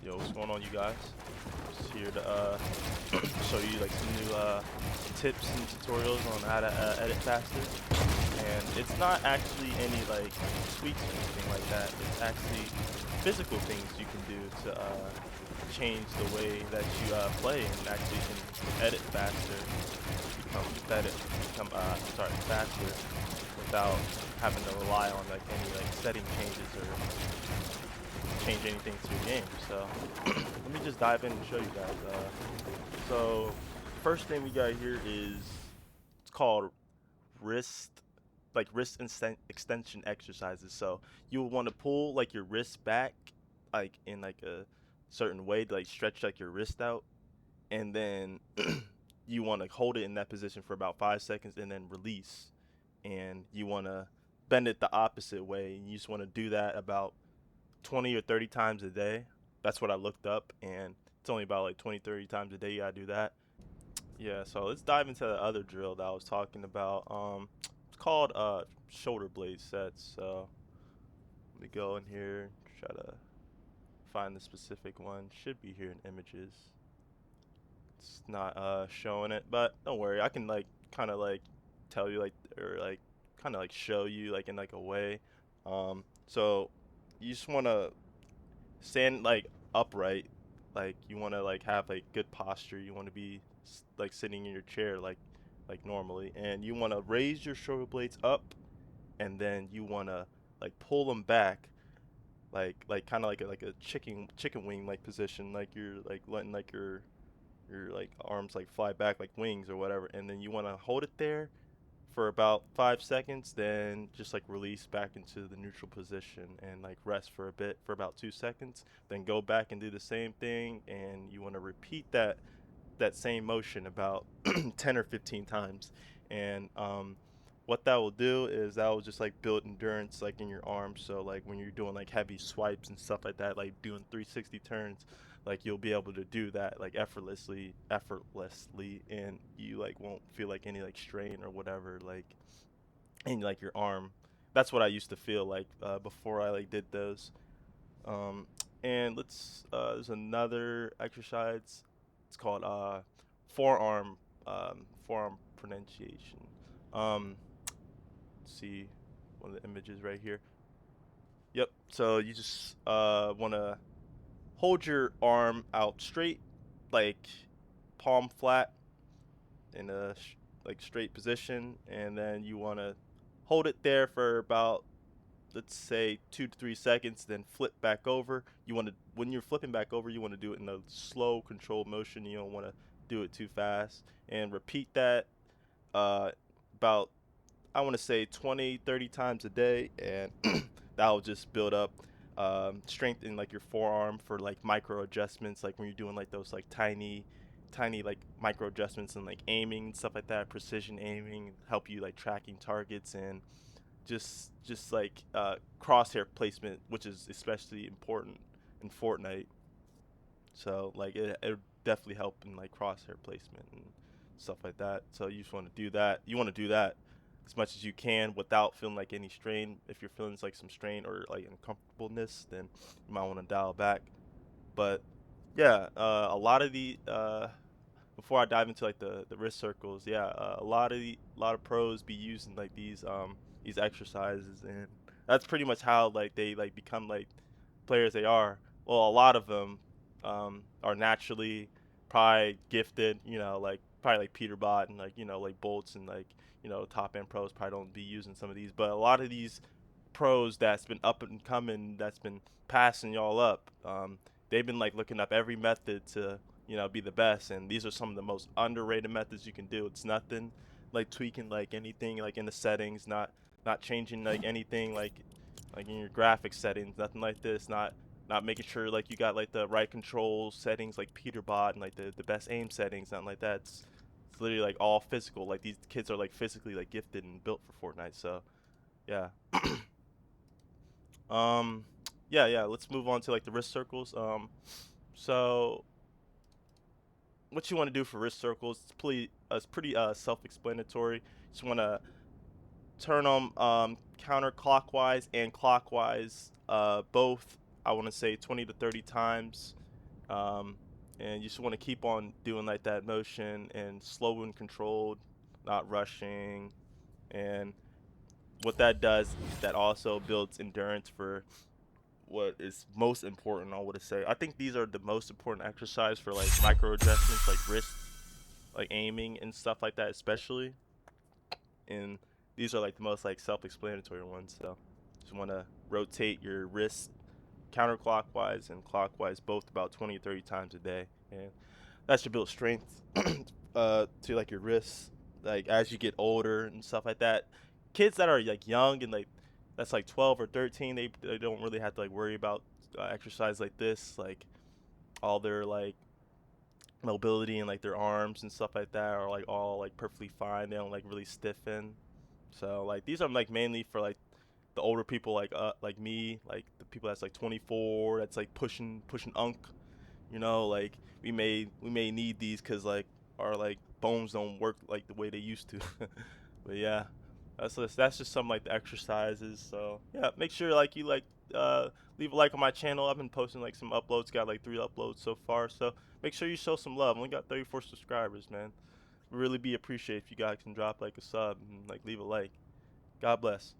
Yo, what's going on, you guys? Just here to show you like some new tips and tutorials on how to edit faster. And it's not actually any like tweaks or anything like that. It's actually physical things you can do to change the way that you play and actually can edit faster, become better, become faster without having to rely on like any like setting changes or change anything to your game. So let me just dive in and show you guys. So first thing we got here is it's called wrist extension exercises. So you will want to pull like your wrist back like in like a certain way to like stretch like your wrist out, and then you want to hold it in that position for about 5 seconds and then release, and you want to bend it the opposite way, and you just want to do that about 20 or 30 times a day. That's what I looked up, and it's only about like 20, 30 times a day you gotta do that. Yeah, so let's dive into the other drill that I was talking about. It's called shoulder blade sets. So let me go in here and try to find the specific one. Should be here in images. It's not showing it, but don't worry. I can like kind of like tell you like or like kind of like show you like in like a way. So you just want to stand like upright, like you want to like have like good posture. You want to be like sitting in your chair like normally, and you want to raise your shoulder blades up, and then you want to like pull them back, like kind of like a chicken wing like position, like you're like letting like your like arms like fly back like wings or whatever, and then you want to hold it there for about 5 seconds, then just like release back into the neutral position and like rest for a bit for about 2 seconds, then go back and do the same thing, and you want to repeat that same motion about 10 or 15 times. And what that will do is that will just like build endurance like in your arms. So like when you're doing like heavy swipes and stuff like that, like doing 360 turns, like you'll be able to do that like effortlessly, and you like won't feel like any like strain or whatever like in like your arm. That's what I used to feel like before I like did those. um, and there's another exercise. It's called forearm forearm pronunciation. Um, see one of the images right here. Yep. So you just want to hold your arm out straight, like palm flat in a like straight position, and then you want to hold it there for about, let's say, 2 to 3 seconds, then flip back over. You want to, when you're flipping back over, you want to do it in a slow controlled motion. You don't want to do it too fast, and repeat that uh, about, I want to say 20 30 times a day, and that will just build up strength in like your forearm for like micro adjustments, like when you're doing like those like tiny like micro adjustments and like aiming and stuff like that, precision aiming, help you like tracking targets, and just like crosshair placement, which is especially important in Fortnite. So like it definitely help in like crosshair placement and stuff like that. So you just want to do that. You want to do that as much as you can without feeling like any strain. If you're feeling like some strain or like uncomfortableness, then you might want to dial back. But yeah, a lot of the before I dive into like the wrist circles, yeah, a lot of pros be using like these exercises, and that's pretty much how like they like become like players they are. Well, a lot of them are naturally probably gifted, like probably like Peter Bot and like like Bolts and like top end pros probably don't be using some of these, but a lot of these pros that's been up and coming, that's been passing y'all up. They've been like looking up every method to be the best, and these are some of the most underrated methods you can do. It's nothing like tweaking like anything like in the settings, not changing like anything like in your graphics settings, nothing like this, not making sure like you got like the right control settings like Peterbot and like the best aim settings, nothing like that. It's literally like all physical. Like these kids are like physically like gifted and built for Fortnite. So yeah. um yeah, let's move on to like the wrist circles. So what you want to do for wrist circles, it's pretty self-explanatory. Just want to turn them counterclockwise and clockwise, both I want to say 20 to 30 times, um, and you just want to keep on doing like that motion and slow and controlled, not rushing. And what that does, that also builds endurance for what is most important. I would say I think these are the most important exercise for like micro adjustments, like wrist, like aiming and stuff like that, especially. And these are like the most like self-explanatory ones. So just want to rotate your wrist counterclockwise and clockwise both about 20 or 30 times a day, and that should build strength to like your wrists like as you get older and stuff like that. Kids that are like young and like that's like 12 or 13, they don't really have to like worry about exercise like this, like all their like mobility and like their arms and stuff like that are like all like perfectly fine. They don't like really stiffen. So like these are like mainly for like the older people like me, like the people that's like 24, that's like pushing unk, like we may need these because like our like bones don't work like the way they used to. But yeah, that's just some like the exercises. So yeah, make sure like you like uh leave a like on my channel. I've been posting like some uploads, got like 3 uploads so far. So make sure you show some love. Only got 34 subscribers, man. Really be appreciated if you guys can drop like a sub and like leave a like. God bless.